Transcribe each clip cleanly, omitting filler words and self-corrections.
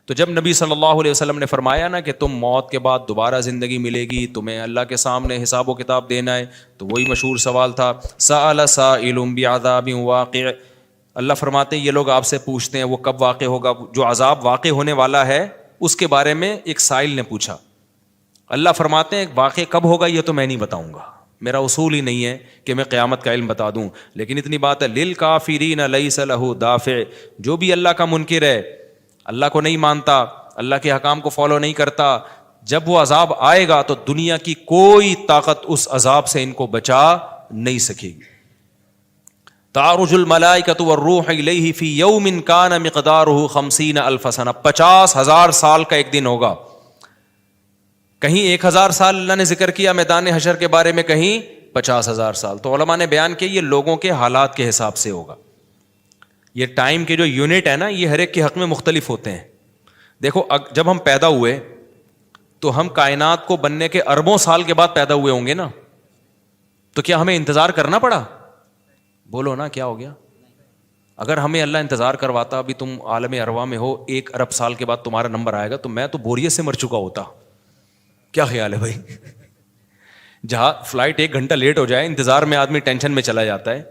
تو جب نبی صلی اللہ علیہ وسلم نے فرمایا نا کہ تم موت کے بعد دوبارہ زندگی ملے گی, تمہیں اللہ کے سامنے حساب و کتاب دینا ہے, تو وہی مشہور سوال تھا, سأل سائل بعذاب واقع. اللہ فرماتے ہیں یہ لوگ آپ سے پوچھتے ہیں وہ کب واقع ہوگا, جو عذاب واقع ہونے والا ہے اس کے بارے میں ایک سائل نے پوچھا. اللہ فرماتے ہیں واقع کب ہوگا یہ تو میں نہیں بتاؤں گا, میرا اصول ہی نہیں ہے کہ میں قیامت کا علم بتا دوں, لیکن اتنی بات ہے للکافرین لیس لہ دافع, جو بھی اللہ کا منکر ہے, اللہ کو نہیں مانتا, اللہ کے حکام کو فالو نہیں کرتا, جب وہ عذاب آئے گا تو دنیا کی کوئی طاقت اس عذاب سے ان کو بچا نہیں سکے گی. تعرج الملائکۃ والروح الیہ فی یوم کان مقدارہ 50,000 سنہ, 50,000 سال کا ایک دن ہوگا. کہیں 1,000 سال اللہ نے ذکر کیا میدان حشر کے بارے میں, کہیں 50,000 سال. تو علماء نے بیان کیا یہ لوگوں کے حالات کے حساب سے ہوگا. یہ ٹائم کے جو یونٹ ہے نا یہ ہر ایک کے حق میں مختلف ہوتے ہیں. دیکھو جب ہم پیدا ہوئے تو ہم کائنات کو بننے کے اربوں سال کے بعد پیدا ہوئے ہوں گے نا, تو کیا ہمیں انتظار کرنا پڑا؟ بولو نا کیا ہو گیا؟ اگر ہمیں اللہ انتظار کرواتا ابھی تم عالم ارواح میں ہو 1 ارب سال کے بعد تمہارا نمبر آئے گا, تو میں تو بوریت سے مر چکا ہوتا. کیا خیال ہے بھائی؟ جہاں فلائٹ 1 گھنٹہ لیٹ ہو جائے انتظار میں آدمی ٹینشن میں چلا جاتا ہے,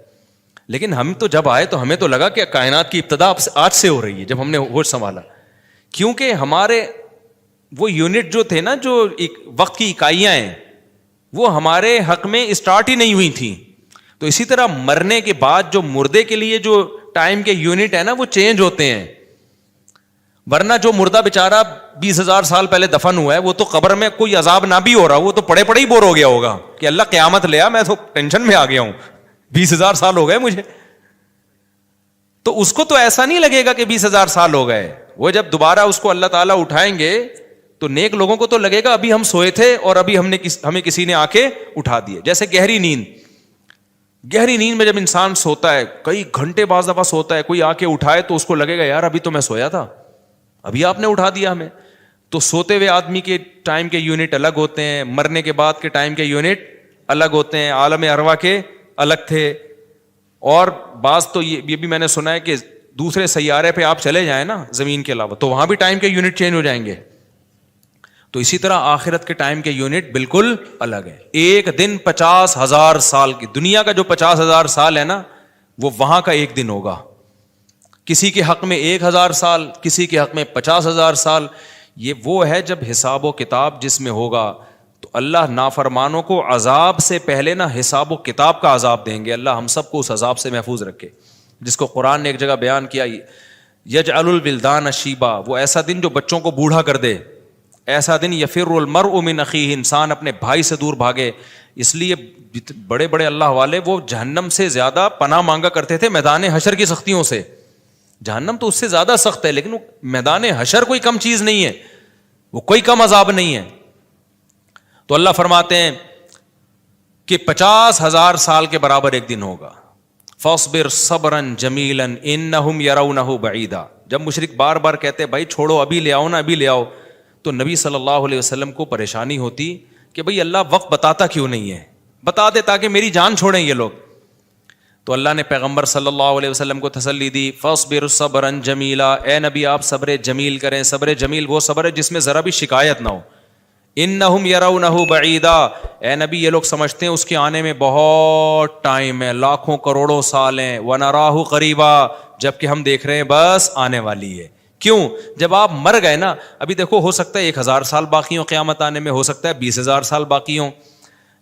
لیکن ہم تو جب آئے تو ہمیں تو لگا کہ کائنات کی ابتدا آج سے ہو رہی ہے جب ہم نے ہوش سنبھالا, کیونکہ ہمارے وہ یونٹ جو تھے نا, جو وقت کی اکائیاں ہیں, وہ ہمارے حق میں اسٹارٹ ہی نہیں ہوئی تھیں. تو اسی طرح مرنے کے بعد جو مردے کے لیے جو ٹائم کے یونٹ ہے نا وہ چینج ہوتے ہیں. ورنہ جو مردہ بیچارہ 20,000 سال پہلے دفن ہوا ہے وہ تو قبر میں کوئی عذاب نہ بھی ہو رہا, وہ تو پڑے پڑے ہی بور ہو گیا ہوگا کہ اللہ قیامت لے آ, میں تو ٹینشن میں آ گیا ہوں, 20,000 سال ہو گئے مجھے. تو اس کو تو ایسا نہیں لگے گا کہ 20,000 سال ہو گئے. وہ جب دوبارہ اس کو اللہ تعالیٰ اٹھائیں گے تو نیک لوگوں کو تو لگے گا ابھی ہم سوئے تھے اور ابھی ہمیں کسی نے آ کے اٹھا دیے. جیسے گہری نیند میں جب انسان سوتا ہے کئی گھنٹے بعض دفعہ سوتا ہے, کوئی آ کے اٹھائے تو اس کو لگے گا یار ابھی تو میں سویا تھا, ابھی آپ نے اٹھا دیا ہمیں. تو سوتے ہوئے آدمی کے ٹائم کے یونٹ الگ ہوتے ہیں, مرنے کے بعد کے ٹائم کے یونٹ الگ ہوتے ہیں, عالم ارواح کے الگ تھے. اور بعض تو یہ بھی میں نے سنا ہے کہ دوسرے سیارے پہ آپ چلے جائیں نا زمین کے علاوہ تو وہاں بھی ٹائم کے یونٹ چینج ہو جائیں گے. تو اسی طرح آخرت کے ٹائم کے یونٹ بالکل الگ ہے. ایک دن 50,000 سال کی, دنیا کا جو 50,000 سال ہے نا وہ وہاں کا ایک دن ہوگا. کسی کے حق میں 1,000 سال, کسی کے حق میں 50,000 سال. یہ وہ ہے جب حساب و کتاب جس میں ہوگا تو اللہ نافرمانوں کو عذاب سے پہلے نا حساب و کتاب کا عذاب دیں گے. اللہ ہم سب کو اس عذاب سے محفوظ رکھے, جس کو قرآن نے ایک جگہ بیان کیا, یجعل الولدان شیبا, وہ ایسا دن جو بچوں کو بوڑھا کر دے, ایسا دن یفر المرء من اخیہ, انسان اپنے بھائی سے دور بھاگے. اس لیے بڑے بڑے اللہ والے وہ جہنم سے زیادہ پناہ مانگا کرتے تھے میدان حشر کی سختیوں سے. جہنم تو اس سے زیادہ سخت ہے, لیکن وہ میدان حشر کوئی کم چیز نہیں ہے, وہ کوئی کم عذاب نہیں ہے. تو اللہ فرماتے ہیں کہ 50,000 سال کے برابر ایک دن ہوگا. فاصبر صبرا جمیلا انہم یرونہ بعیدا. جب مشرک بار بار کہتے بھائی چھوڑو ابھی لے آؤ نا ابھی لے آؤ, تو نبی صلی اللہ علیہ وسلم کو پریشانی ہوتی کہ بھئی اللہ وقت بتاتا کیوں نہیں ہے, بتا دے تاکہ میری جان چھوڑیں یہ لوگ. تو اللہ نے پیغمبر صلی اللہ علیہ وسلم کو تسلی دی, فاصبر صبرا جمیلا, اے نبی آپ صبر جمیل کریں. صبر جمیل وہ صبر ہے جس میں ذرا بھی شکایت نہ ہو. انہم یرونہ بعیدا, اے نبی یہ لوگ سمجھتے ہیں اس کے آنے میں بہت ٹائم ہے, لاکھوں کروڑوں سال ہیں. ونراہ قریبا, جبکہ ہم دیکھ رہے ہیں بس آنے والی ہے. کیوں؟ جب آپ مر گئے نا, ابھی دیکھو ہو سکتا ہے 1,000 سال باقی ہوں قیامت آنے میں, ہو سکتا ہے 20,000 سال باقی ہوں,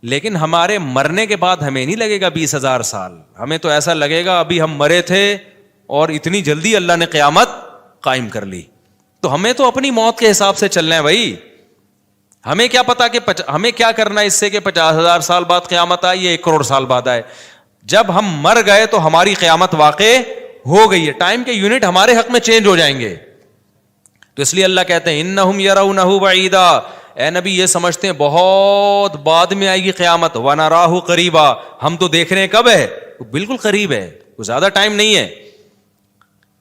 لیکن ہمارے مرنے کے بعد ہمیں نہیں لگے گا 20,000 سال, ہمیں تو ایسا لگے گا ابھی ہم مرے تھے اور اتنی جلدی اللہ نے قیامت قائم کر لی. تو ہمیں تو اپنی موت کے حساب سے چلنا ہے بھائی. ہمیں کیا پتا کہ ہمیں کیا کرنا ہے اس سے کہ 50,000 سال بعد قیامت آئے یا 1 کروڑ سال بعد آئے. جب ہم مر گئے تو ہماری قیامت واقع ہو گئی ہے, ٹائم کے یونٹ ہمارے حق میں چینج ہو جائیں گے. تو اس لیے اللہ کہتے ہیں انہم یرونہ بعیدا, اے نبی یہ سمجھتے ہیں بہت بعد میں آئے گی قیامت. ونراہ قریبا, ہم تو دیکھ رہے ہیں کب ہے, بالکل قریب ہے, کوئی زیادہ ٹائم نہیں ہے.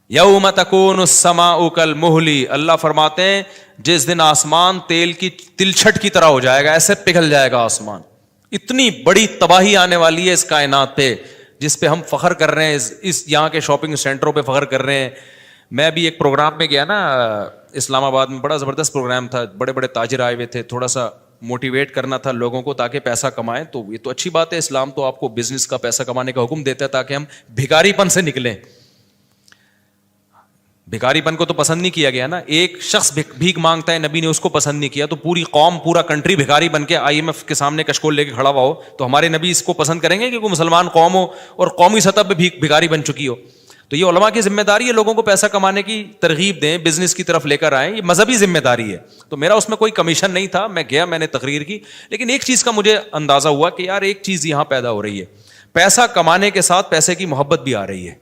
یوم تکون السماء کالمہل, اللہ فرماتے ہیں جس دن آسمان تیل کی تلچھٹ کی طرح ہو جائے گا, ایسے پگھل جائے گا آسمان. اتنی بڑی تباہی آنے والی ہے اس کائنات پہ جس پہ ہم فخر کر رہے ہیں, اس یہاں کے شاپنگ سینٹروں پہ فخر کر رہے ہیں. میں بھی ایک پروگرام میں گیا نا اسلام آباد میں بڑا زبردست پروگرام تھا, بڑے بڑے تاجر آئے ہوئے تھے, تھوڑا سا موٹیویٹ کرنا تھا لوگوں کو تاکہ پیسہ کمائیں. تو یہ تو اچھی بات ہے, اسلام تو آپ کو بزنس کا پیسہ کمانے کا حکم دیتا ہے تاکہ ہم بھکاری پن سے نکلیں. بھکاری پن کو تو پسند نہیں کیا گیا نا, ایک شخص بھیک مانگتا ہے, نبی نے اس کو پسند نہیں کیا, تو پوری قوم پورا کنٹری بھکاری بن کے IMF کے سامنے کشکول لے کے کھڑا ہوا ہو تو ہمارے نبی اس کو پسند کریں گے کہ کوئی مسلمان قوم ہو اور قومی سطح پہ بھکاری بن چکی ہو؟ تو یہ علماء کی ذمہ داری ہے لوگوں کو پیسہ کمانے کی ترغیب دیں, بزنس کی طرف لے کر آئیں, یہ مذہبی ذمہ داری ہے. تو میرا اس میں کوئی کمیشن نہیں تھا, میں گیا, میں نے تقریر کی, لیکن ایک چیز کا مجھے اندازہ ہوا کہ یار ایک چیز یہاں پیدا ہو رہی ہے, پیسہ کمانے کے ساتھ پیسے کی محبت بھی آ رہی ہے.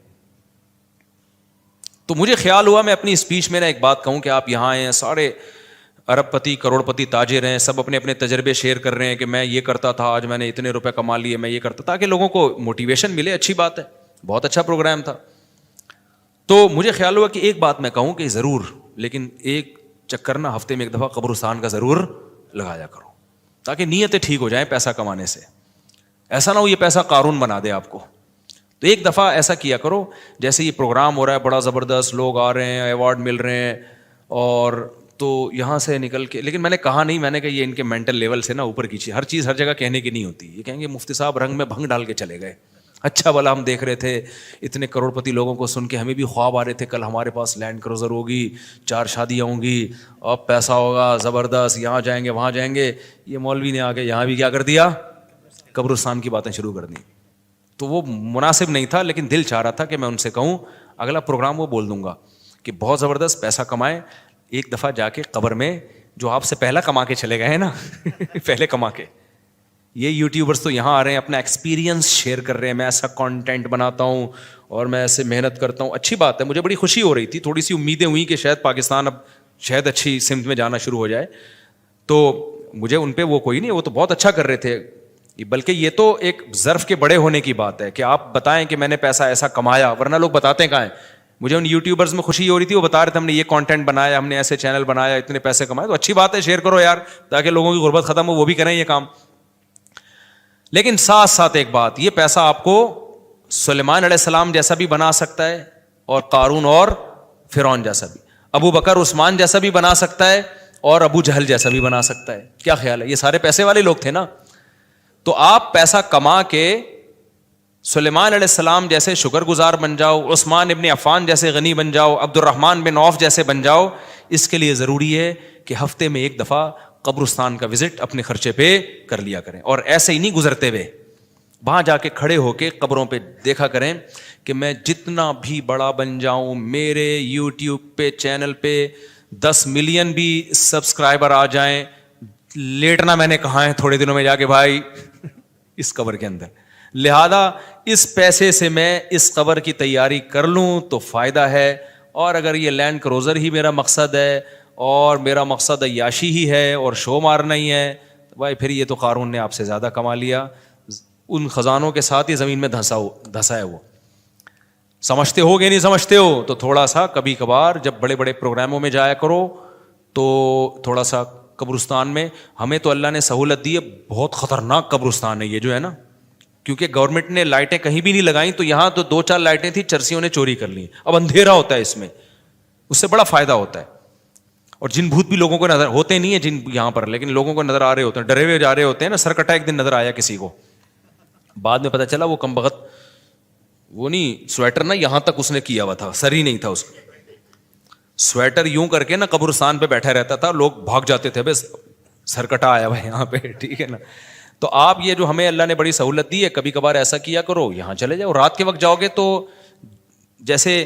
تو مجھے خیال ہوا میں اپنی اسپیچ میں ایک بات کہوں کہ آپ یہاں آئے ہیں, سارے ارب پتی کروڑ پتی تاجر ہیں, سب اپنے اپنے تجربے شیئر کر رہے ہیں کہ میں یہ کرتا تھا, آج میں نے اتنے روپے کما لیے, میں یہ کرتا, تاکہ لوگوں کو موٹیویشن ملے. اچھی بات ہے, بہت اچھا پروگرام تھا. تو مجھے خیال ہوا کہ ایک بات میں کہوں کہ ضرور, لیکن ایک چکر نا ہفتے میں ایک دفعہ قبرستان کا ضرور لگایا کرو تاکہ نیتیں ٹھیک ہو جائیں پیسہ کمانے سے. ایسا نہ ہو یہ پیسہ قارون بنا دے آپ کو. تو ایک دفعہ ایسا کیا کرو, جیسے یہ پروگرام ہو رہا ہے بڑا زبردست, لوگ آ رہے ہیں, ایوارڈ مل رہے ہیں, اور تو یہاں سے نکل کے, لیکن میں نے کہا نہیں, میں نے کہا یہ ان کے مینٹل لیول سے نا اوپر کی چیز, ہر چیز ہر جگہ کہنے کی نہیں ہوتی. یہ کہیں گے مفتی صاحب رنگ میں بھنگ ڈال کے چلے گئے. اچھا بھلا ہم دیکھ رہے تھے اتنے کروڑ پتی لوگوں کو سن کے ہمیں بھی خواب آ رہے تھے, کل ہمارے پاس لینڈ کروزر ہوگی, 4 شادیاں ہوں گی, اب پیسہ ہوگا زبردست, یہاں جائیں گے وہاں جائیں گے. یہ مولوی نے آ کے یہاں بھی کیا کر دیا, قبرستان کی باتیں شروع کر دیں. تو وہ مناسب نہیں تھا, لیکن دل چاہ رہا تھا کہ میں ان سے کہوں اگلا پروگرام وہ بول دوں گا کہ بہت زبردست پیسہ کمائیں, ایک دفعہ جا کے قبر میں جو آپ سے پہلا کما کے چلے گئے ہیں نا پہلے کما کے, یہ یوٹیوبرس تو یہاں آ رہے ہیں اپنا ایکسپیرینس شیئر کر رہے ہیں, میں ایسا کانٹینٹ بناتا ہوں اور میں ایسے محنت کرتا ہوں. اچھی بات ہے, مجھے بڑی خوشی ہو رہی تھی, تھوڑی سی امیدیں ہوئیں کہ شاید پاکستان اب شاید اچھی سمت میں جانا شروع ہو جائے. تو مجھے ان پہ وہ کوئی نہیں, وہ تو بہت اچھا کر رہے تھے, بلکہ یہ تو ایک ظرف کے بڑے ہونے کی بات ہے کہ آپ بتائیں کہ میں نے پیسہ ایسا کمایا, ورنہ لوگ بتاتے کہاں ہیں. مجھے ان یوٹیوبرز میں خوشی ہو رہی تھی, وہ بتا رہے تھے ہم نے یہ کانٹینٹ بنایا, ہم نے ایسے چینل بنایا, اتنے پیسے کمائے. تو اچھی بات ہے, شیئر کرو یار تاکہ لوگوں کی غربت ختم ہو, وہ بھی کریں یہ کام. لیکن ساتھ ساتھ ایک بات, یہ پیسہ آپ کو سلیمان علیہ السلام جیسا بھی بنا سکتا ہے, اور قارون اور فرعون جیسا بھی, ابو بکر عثمان جیسا بھی بنا سکتا ہے, اور ابو جہل جیسا بھی بنا سکتا ہے. کیا خیال ہے, یہ سارے پیسے والے لوگ تھے نا. تو آپ پیسہ کما کے سلیمان علیہ السلام جیسے شکر گزار بن جاؤ, عثمان ابن عفان جیسے غنی بن جاؤ, عبد الرحمن بن عوف جیسے بن جاؤ. اس کے لیے ضروری ہے کہ ہفتے میں ایک دفعہ قبرستان کا وزٹ اپنے خرچے پہ کر لیا کریں, اور ایسے ہی نہیں گزرتے ہوئے, وہاں جا کے کھڑے ہو کے قبروں پہ دیکھا کریں کہ میں جتنا بھی بڑا بن جاؤں, میرے یوٹیوب پہ چینل پہ 10 ملین بھی سبسکرائبر آ جائیں, لیٹنا میں نے کہاں ہے تھوڑے دنوں میں جا کے بھائی اس قبر کے اندر. لہذا اس پیسے سے میں اس قبر کی تیاری کر لوں تو فائدہ ہے, اور اگر یہ لینڈ کروزر ہی میرا مقصد ہے اور میرا مقصد عیاشی ہی ہے اور شو مارنا ہی ہے, تو بھائی پھر یہ تو قارون نے آپ سے زیادہ کما لیا, ان خزانوں کے ساتھ ہی زمین میں دھسا ہے. وہ سمجھتے ہو کہ نہیں سمجھتے ہو, تو تھوڑا سا کبھی کبھار جب بڑے بڑے پروگراموں میں جایا کرو تو تھوڑا سا قبرستان میں, ہمیں تو اللہ نے سہولت دی ہے, بہت خطرناک قبرستان ہے یہ جو ہے نا, کیونکہ گورنمنٹ نے لائٹیں کہیں بھی نہیں لگائیں, تو یہاں تو 2-4 لائٹیں تھیں, چرسیوں نے چوری کر لی. اب اندھیرا ہوتا ہے اس میں, اس سے بڑا فائدہ ہوتا ہے. اور جن بھوت بھی لوگوں کو نظر ہوتے نہیں ہیں جن یہاں پر, لیکن لوگوں کو نظر آ رہے ہوتے ہیں, ڈرے ہوئے جا رہے ہوتے ہیں نا. سرکٹا ایک دن نظر آیا کسی کو, بعد میں پتا چلا وہ کم بخت وہ نہیں سویٹر نا یہاں تک اس نے کیا ہوا تھا, سر ہی نہیں تھا اس کا, سویٹر یوں کر کے نا قبرستان پہ بیٹھا رہتا تھا, لوگ بھاگ جاتے تھے, بس سرکٹا آیا ہوا یہاں پہ, ٹھیک ہے نا. تو آپ یہ جو ہمیں اللہ نے بڑی سہولت دی ہے, کبھی کبھار ایسا کیا کرو, یہاں چلے جاؤ. رات کے وقت جاؤ گے تو جیسے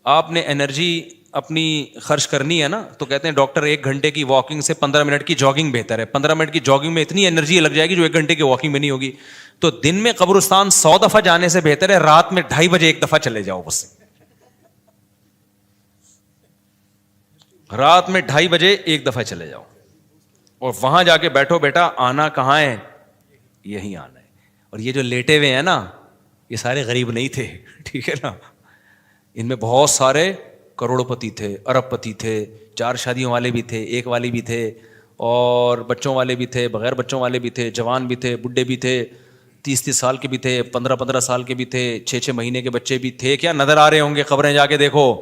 آپ نے انرجی اپنی خرچ کرنی ہے نا, تو کہتے ہیں ڈاکٹر 1 گھنٹے کی واکنگ سے 15 منٹ کی جاگنگ بہتر ہے. 15 منٹ کی جاگنگ میں اتنی انرجی لگ جائے گی جو 1 گھنٹے کی واکنگ میں نہیں ہوگی. تو دن میں قبرستان 100 دفعہ جانے سے بہتر ہے رات میں 2:30 بجے 1 دفعہ چلے جاؤ. بس رات میں 2:30 بجے 1 دفعہ چلے جاؤ, اور وہاں جا کے بیٹھو. بیٹا آنا کہاں ہے, یہی آنا ہے. اور یہ جو لیٹے ہوئے ہیں نا, یہ سارے غریب نہیں تھے, ٹھیک ہے نا. ان میں بہت سارے کروڑ پتی تھے, ارب پتی تھے, 4 شادیوں والے بھی تھے, 1 والی بھی تھے, اور بچوں والے بھی تھے, بغیر بچوں والے بھی تھے, جوان بھی تھے, بڈھے بھی تھے, 30 سال کے بھی تھے, 15 سال کے بھی تھے, 6 مہینے کے بچے بھی تھے. کیا نظر آ رہے ہوں گے, خبریں جا کے دیکھو.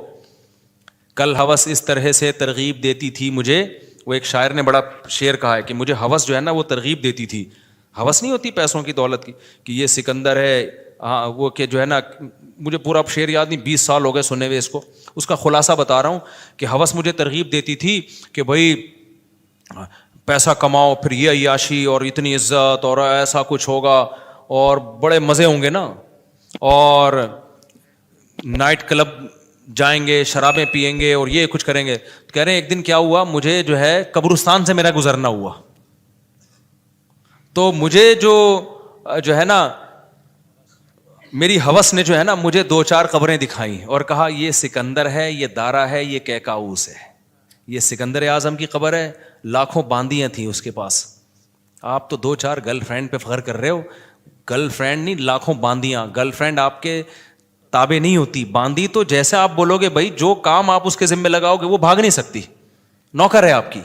کل ہوس اس طرح سے ترغیب دیتی تھی مجھے. وہ ایک شاعر نے بڑا شعر کہا ہے کہ مجھے ہوس جو ہے نا وہ ترغیب دیتی تھی. ہوس نہیں ہوتی پیسوں کی دولت کی کہ یہ سکندر ہے, ہاں وہ کہ جو ہے نا, مجھے پورا شعر یاد نہیں, 20 سال ہو گئے سنے ہوئے اس کو. اس کا خلاصہ بتا رہا ہوں کہ ہوس مجھے ترغیب دیتی تھی کہ بھائی پیسہ کماؤ, پھر یہ عیاشی اور اتنی عزت اور ایسا کچھ ہوگا اور بڑے مزے ہوں گے نا, اور نائٹ کلب جائیں گے, شرابیں پئیں گے اور یہ کچھ کریں گے. کہہ رہے ہیں ایک دن کیا ہوا, مجھے جو ہے قبرستان سے میرا گزرنا ہوا. تو مجھے جو ہے نا میری ہوس نے جو ہے نا مجھے 2-4 قبریں دکھائیں اور کہا یہ سکندر ہے, یہ دارا ہے, یہ کیکاؤس ہے. یہ سکندر اعظم کی قبر ہے, لاکھوں باندیاں تھیں اس کے پاس. آپ تو 2-4 گرل فرینڈ پہ فخر کر رہے ہو, گرل فرینڈ نہیں لاکھوں باندیاں. گرل فرینڈ آپ کے تابع نہیں ہوتی, باندی تو جیسے آپ بولو گے بھائی جو کام آپ اس کے ذمہ لگاؤ گے وہ بھاگ نہیں سکتی, نوکر ہے آپ کی.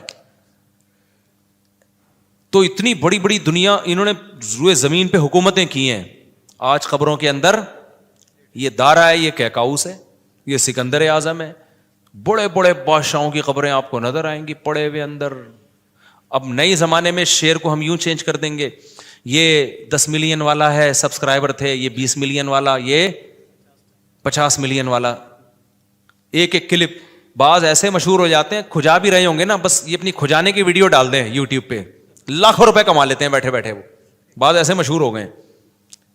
تو اتنی بڑی بڑی دنیا انہوں نے روئے زمین پہ حکومتیں کی ہیں. آج قبروں کے اندر یہ دارا ہے, یہ کیکاؤس ہے, یہ سکندر اعظم ہے. بڑے بڑے بادشاہوں کی قبریں آپ کو نظر آئیں گی پڑے ہوئے اندر. اب نئے زمانے میں شعر کو ہم یوں چینج کر دیں گے, یہ 10 ملین والا ہے سبسکرائبر تھے, یہ 20 ملین والا, یہ 50 ملین والا. ایک ایک کلپ بعض ایسے مشہور ہو جاتے ہیں, کھجا بھی رہے ہوں گے نا, بس یہ اپنی کھجانے کی ویڈیو ڈال دیں یوٹیوب پہ, لاکھوں روپے کما لیتے ہیں بیٹھے بیٹھے. وہ بعض ایسے مشہور ہو گئے,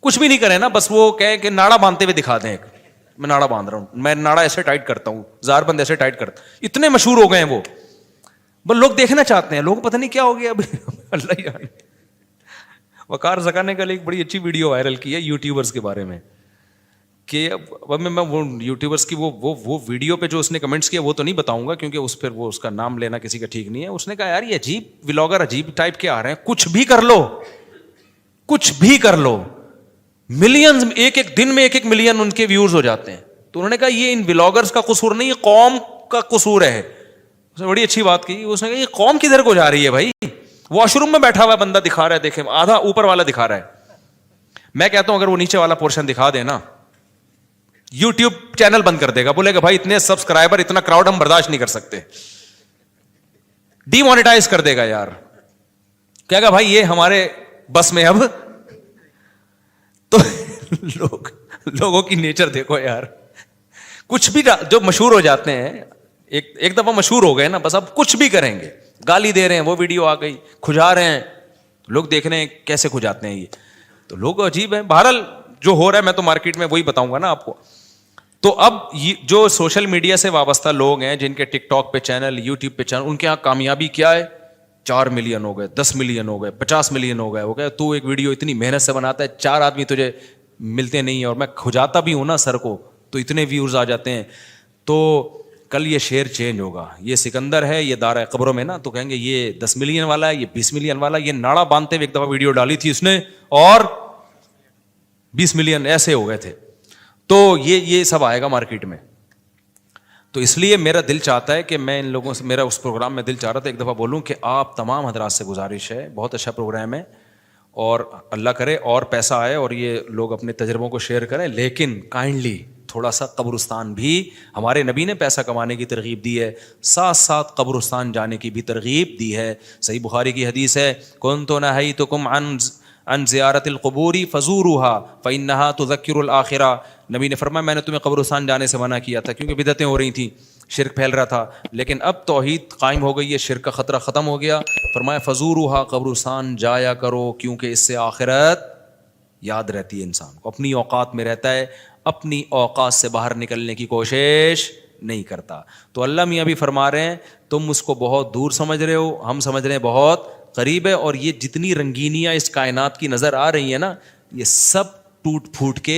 کچھ بھی نہیں کریں نا, بس وہ کہیں کہ ناڑا باندھتے ہوئے دکھا دیں, ایک میں ناڑا باندھ رہا ہوں, میں ناڑا ایسے ٹائٹ کرتا ہوں, زار بند ایسے ٹائٹ کرتا. اتنے مشہور ہو گئے ہیں وہ, بس لوگ دیکھنا چاہتے ہیں. لوگ پتہ نہیں کیا ہو گیا اب اللہ جانے. وقار زکا نے کل ایک بڑی اچھی ویڈیو وائرل کی ہے یوٹیوبرز کے بارے میں, کہ اب میں وہ یوٹیوبرز کی وہ ویڈیو پہ جو اس نے کمنٹس کیا وہ تو نہیں بتاؤں گا کیونکہ اس پھر وہ اس کا نام لینا کسی کا ٹھیک نہیں ہے. اس نے کہا یار یہ عجیب ولاگر عجیب ٹائپ کے آ رہے ہیں, کچھ بھی کر لو, کچھ بھی کر لو, ملینز ایک ایک دن میں 1-1 ملین ان کے ویورز ہو جاتے ہیں. تو انہوں نے کہا یہ ان ولاگرز کا قصور نہیں, یہ قوم کا قصور ہے. اس نے بڑی اچھی بات کی, اس نے کہا یہ قوم کدھر کو جا رہی ہے بھائی, واش روم میں بیٹھا ہوا بندہ دکھا رہا ہے, دیکھیں آدھا اوپر والا دکھا رہا ہے. میں کہتا ہوں اگر وہ نیچے والا پورشن دکھا دے نا, یوٹیوب چینل بند کر دے گا, بولے گا بھائی اتنے سبسکرائبر اتنا کراؤڈ ہم برداشت نہیں کر سکتے, ڈی مانیٹائز کر دے گا یار. کہے گا بھائی یہ ہمارے بس میں اب. تو لوگوں کی نیچر دیکھو یار, کچھ بھی جو مشہور ہو جاتے ہیں, ایک دفعہ مشہور ہو گئے نا, بس اب کچھ بھی کریں گے. گالی دے رہے ہیں, وہ ویڈیو آ گئی, کھجا رہے ہیں, لوگ دیکھ رہے ہیں کیسے کھجاتے ہیں یہ. تو لوگ عجیب ہیں. بہرحال جو ہو رہا ہے میں تو مارکیٹ میں وہی بتاؤں گا نا آپ کو. تو اب جو سوشل میڈیا سے وابستہ لوگ ہیں جن کے ٹک ٹاک پہ چینل, یوٹیوب پہ چینل, ان کے یہاں کامیابی کیا ہے, 4 ملین ہو گئے, 10 ملین ہو گئے, 50 ملین ہو گئے. تو ایک ویڈیو اتنی محنت سے بناتا ہے, 4 آدمی تجھے ملتے نہیں ہیں, اور میں کھجاتا بھی ہوں نا سر کو, تو اتنے ویورز آ جاتے ہیں. تو کل یہ شعر چینج ہوگا, یہ سکندر ہے, یہ دارا قبروں میں نا, تو کہیں گے یہ 10 ملین والا ہے, یہ 20 ملین والا. یہ ناڑا باندھتے ہوئے ایک دفعہ ویڈیو ڈالی تھی اس نے, اور 20 ملین ایسے ہو گئے تھے. تو یہ سب آئے گا مارکیٹ میں. تو اس لیے میرا دل چاہتا ہے کہ میں ان لوگوں سے, میرا اس پروگرام میں دل چاہ رہا تھا ایک دفعہ بولوں کہ آپ تمام حضرات سے گزارش ہے, بہت اچھا پروگرام ہے, اور اللہ کرے اور پیسہ آئے اور یہ لوگ اپنے تجربوں کو شیئر کریں, لیکن کائنڈلی تھوڑا سا قبرستان بھی, ہمارے نبی نے پیسہ کمانے کی ترغیب دی ہے, ساتھ ساتھ قبرستان جانے کی بھی ترغیب دی ہے. صحیح بخاری کی حدیث ہے, کنت نہیتکم عن زیارت القبور فزوروها فانها تذکر الاخرہ. نبی نے فرمایا میں نے تمہیں قبرستان جانے سے منع کیا تھا کیونکہ بدعتیں ہو رہی تھیں, شرک پھیل رہا تھا, لیکن اب توحید قائم ہو گئی ہے, شرک کا خطرہ ختم ہو گیا. فرمایا فزوروها, قبرستان جایا کرو, کیونکہ اس سے آخرت یاد رہتی ہے انسان کو, اپنی اوقات میں رہتا ہے, اپنی اوقات سے باہر نکلنے کی کوشش نہیں کرتا. تو اللہ میاں بھی فرما رہے ہیں تم اس کو بہت دور سمجھ رہے ہو, ہم سمجھ رہے ہیں بہت قریب ہے. اور یہ جتنی رنگینیاں اس کائنات کی نظر آ رہی ہیں نا, یہ سب ٹوٹ پھوٹ کے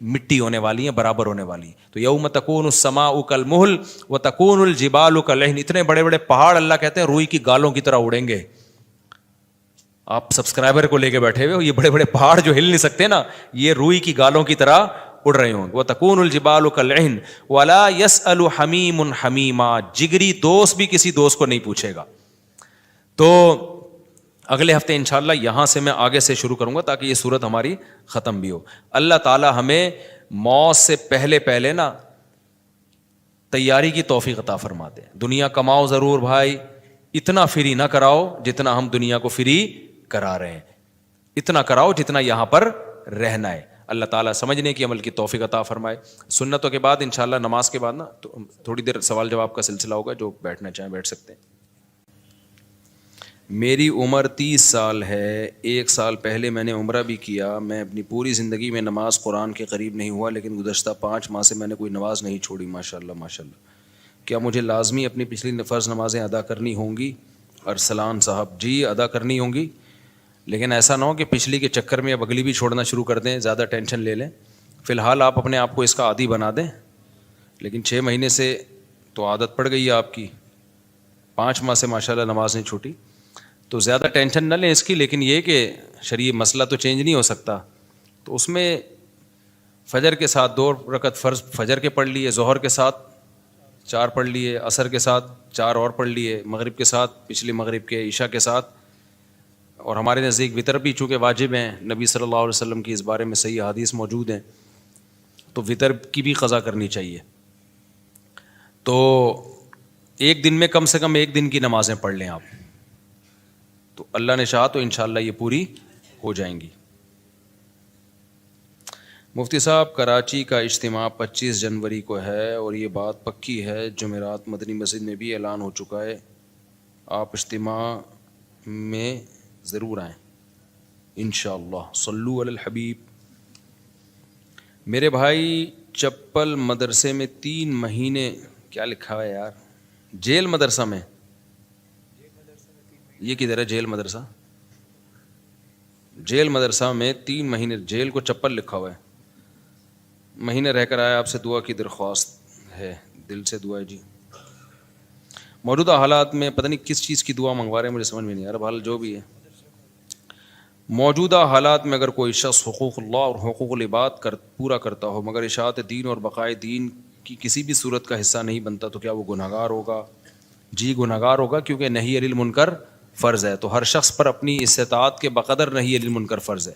مٹی ہونے والی ہیں, برابر ہونے والی ہیں. تو یوم تکون السماء کالمہل وتکون الجبال کالعہن. اتنے بڑے بڑے پہاڑ اللہ کہتے ہیں روئی کی گالوں کی طرح اڑیں گے. آپ سبسکرائبر کو لے کے بیٹھے ہوئے ہو, یہ بڑے بڑے پہاڑ جو ہل نہیں سکتے نا, یہ روئی کی گالوں کی طرح اڑ رہے ہوں. وتکون الجبال کالعہن ولا یسأل حمیم حمیما. جگری دوست بھی کسی دوست کو نہیں پوچھے گا. تو اگلے ہفتے انشاءاللہ یہاں سے میں آگے سے شروع کروں گا تاکہ یہ صورت ہماری ختم بھی ہو. اللہ تعالی ہمیں موت سے پہلے نا تیاری کی توفیق عطا فرما دے. دنیا کماؤ ضرور بھائی, اتنا فری نہ کراؤ جتنا ہم دنیا کو فری کرا رہے ہیں, اتنا کراؤ جتنا یہاں پر رہنا ہے. اللہ تعالیٰ سمجھنے کی عمل کی توفیق عطا فرمائے. سنتوں کے بعد انشاءاللہ نماز کے بعد نا تھوڑی دیر سوال جواب کا سلسلہ ہوگا, جو بیٹھنا چاہیں بیٹھ سکتے ہیں. میری عمر 30 سال ہے. 1 سال پہلے میں نے عمرہ بھی کیا. میں اپنی پوری زندگی میں نماز قرآن کے قریب نہیں ہوا, لیکن گزشتہ 5 ماہ سے میں نے کوئی نماز نہیں چھوڑی. ماشاءاللہ ماشاءاللہ. کیا مجھے لازمی اپنی پچھلی فرض نمازیں ادا کرنی ہوں گی؟ ارسلان صاحب جی ادا کرنی ہوں گی, لیکن ایسا نہ ہو کہ پچھلی کے چکر میں اب اگلی بھی چھوڑنا شروع کر دیں, زیادہ ٹینشن لے لیں. فی الحال آپ اپنے آپ کو اس کا عادی بنا دیں, لیکن 6 مہینے سے تو عادت پڑ گئی ہے آپ کی, 5 ماہ سے ماشاءاللہ نماز نہیں چھوٹی, تو زیادہ ٹینشن نہ لیں اس کی. لیکن یہ کہ شرعی مسئلہ تو چینج نہیں ہو سکتا, تو اس میں فجر کے ساتھ 2 رکعت فرض فجر کے پڑھ لیے, ظہر کے ساتھ 4 پڑھ لیے, عصر کے ساتھ 4 اور پڑھ لیے, مغرب کے ساتھ پچھلی مغرب کے, عشاء کے ساتھ. اور ہمارے نزدیک وطر بھی چونکہ واجب ہیں, نبی صلی اللہ علیہ وسلم کی اس بارے میں صحیح حدیث موجود ہیں, تو وطر کی بھی قضا کرنی چاہیے. تو ایک دن میں کم سے کم 1 دن کی نمازیں پڑھ لیں آپ, تو اللہ نے چاہا تو انشاءاللہ یہ پوری ہو جائیں گی. مفتی صاحب کراچی کا اجتماع 25 جنوری کو ہے, اور یہ بات پکی ہے, جمعرات مدنی مسجد میں بھی اعلان ہو چکا ہے. آپ اجتماع میں ضرور آئیں انشاءاللہ. صلو علی الحبیب. میرے بھائی چپل مدرسے میں 3 مہینے, کیا لکھا ہے یار, جیل مدرسہ میں, یہ کدھر ہے جیل مدرسہ؟ جیل مدرسہ میں 3 مہینے, جیل کو چپل لکھا ہوا ہے, مہینے رہ کر آیا. آپ سے دعا کی درخواست ہے, دل سے دعا ہے جی. موجودہ حالات میں پتہ نہیں کس چیز کی دعا منگوا رہے ہیں, مجھے سمجھ میں نہیں آ رہا. بہرحال جو بھی ہے, موجودہ حالات میں اگر کوئی شخص حقوق اللہ اور حقوق العباد پورا کرتا ہو مگر اشاعت دین اور بقائے دین کی کسی بھی صورت کا حصہ نہیں بنتا, تو کیا وہ گنہگار ہوگا؟ جی گنہگار ہوگا, کیونکہ نہی عن المنکر فرض ہے, تو ہر شخص پر اپنی استطاعت کے بقدر نہی عن المنکر فرض ہے.